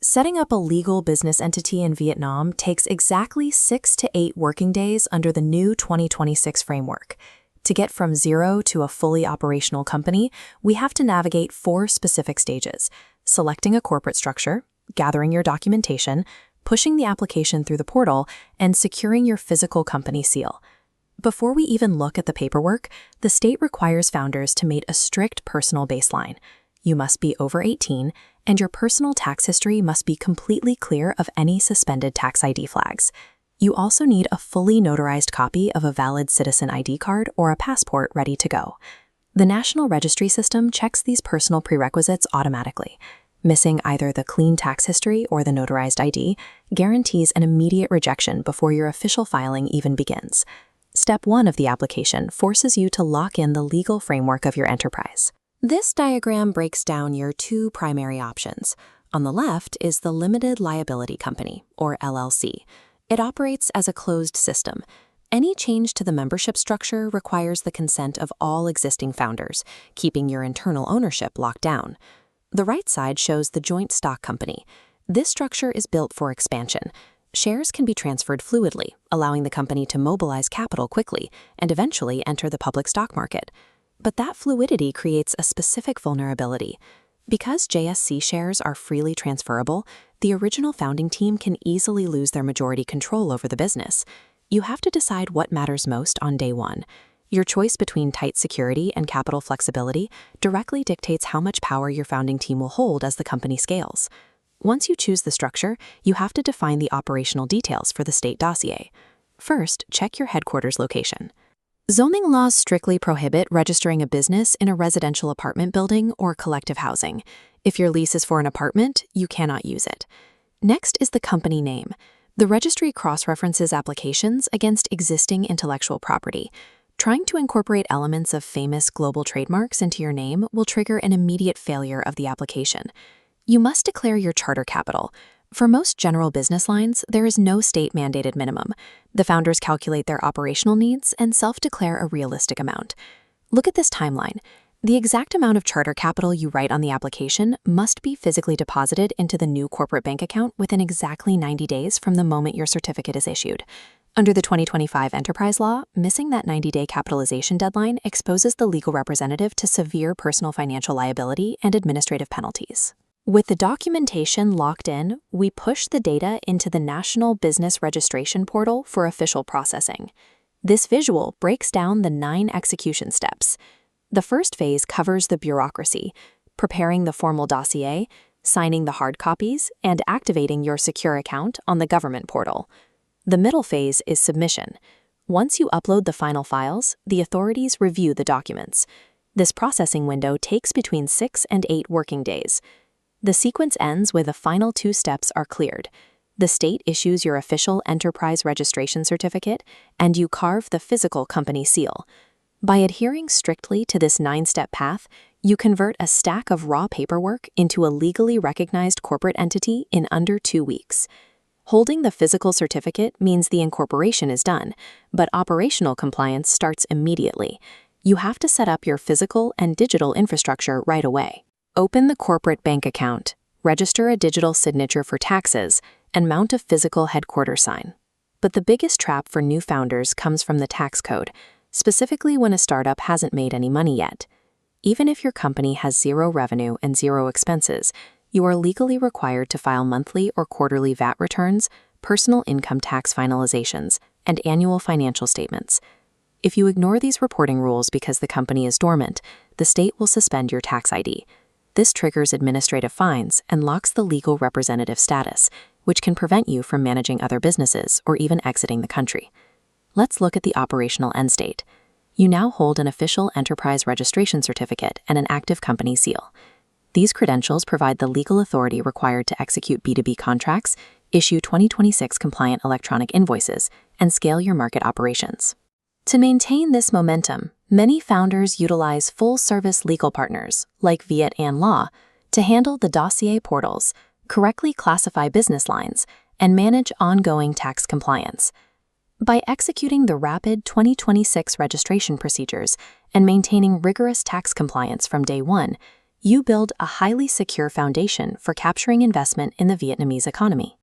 Setting up a legal business entity in Vietnam takes exactly 6 to 8 working days under the new 2026 framework. To get from zero to a fully operational company, we have to navigate 4 specific stages: selecting a corporate structure, gathering your documentation, pushing the application through the portal, and securing your physical company seal. Before we even look at the paperwork, the state requires founders to meet a strict personal baseline. You must be over 18, and your personal tax history must be completely clear of any suspended tax ID flags. You also need a fully notarized copy of a valid citizen ID card or a passport ready to go. The National Registry System checks these personal prerequisites automatically. Missing either the clean tax history or the notarized ID guarantees an immediate rejection before your official filing even begins. Step 1 of the application forces you to lock in the legal framework of your enterprise. This diagram breaks down your 2 primary options. On the left is the Limited Liability Company, or LLC. It operates as a closed system. Any change to the membership structure requires the consent of all existing founders, keeping your internal ownership locked down. The right side shows the Joint Stock Company. This structure is built for expansion. Shares can be transferred fluidly, allowing the company to mobilize capital quickly and eventually enter the public stock market. But that fluidity creates a specific vulnerability. Because JSC shares are freely transferable, the original founding team can easily lose their majority control over the business. You have to decide what matters most on day 1. Your choice between tight security and capital flexibility directly dictates how much power your founding team will hold as the company scales. Once you choose the structure, you have to define the operational details for the state dossier. First, check your headquarters location. Zoning laws strictly prohibit registering a business in a residential apartment building or collective housing. If your lease is for an apartment, you cannot use it. Next is the company name. The registry cross-references applications against existing intellectual property. Trying to incorporate elements of famous global trademarks into your name will trigger an immediate failure of the application. You must declare your charter capital. For most general business lines, there is no state-mandated minimum. The founders calculate their operational needs and self-declare a realistic amount. Look at this timeline. The exact amount of charter capital you write on the application must be physically deposited into the new corporate bank account within exactly 90 days from the moment your certificate is issued. Under the 2025 Enterprise Law, missing that 90-day capitalization deadline exposes the legal representative to severe personal financial liability and administrative penalties. With the documentation locked in, we push the data into the National Business Registration Portal for official processing. This visual breaks down the 9 execution steps. The first phase covers the bureaucracy, preparing the formal dossier, signing the hard copies, and activating your secure account on the government portal. The middle phase is submission. Once you upload the final files, the authorities review the documents. This processing window takes between 6 and 8 working days. The sequence ends with the final 2 steps are cleared. The state issues your official enterprise registration certificate, and you carve the physical company seal. By adhering strictly to this 9-step path, you convert a stack of raw paperwork into a legally recognized corporate entity in under 2 weeks. Holding the physical certificate means the incorporation is done, but operational compliance starts immediately. You have to set up your physical and digital infrastructure right away. Open the corporate bank account, register a digital signature for taxes, and mount a physical headquarters sign. But the biggest trap for new founders comes from the tax code, specifically when a startup hasn't made any money yet. Even if your company has 0 revenue and 0 expenses, you are legally required to file monthly or quarterly VAT returns, personal income tax finalizations, and annual financial statements. If you ignore these reporting rules because the company is dormant, the state will suspend your tax ID. This triggers administrative fines and locks the legal representative status, which can prevent you from managing other businesses or even exiting the country. Let's look at the operational end state. You now hold an official enterprise registration certificate and an active company seal. These credentials provide the legal authority required to execute B2B contracts, issue 2026 compliant electronic invoices, and scale your market operations. To maintain this momentum, many founders utilize full-service legal partners, like Viet An Law, to handle the dossier portals, correctly classify business lines, and manage ongoing tax compliance. By executing the rapid 2026 registration procedures and maintaining rigorous tax compliance from day 1, you build a highly secure foundation for capturing investment in the Vietnamese economy.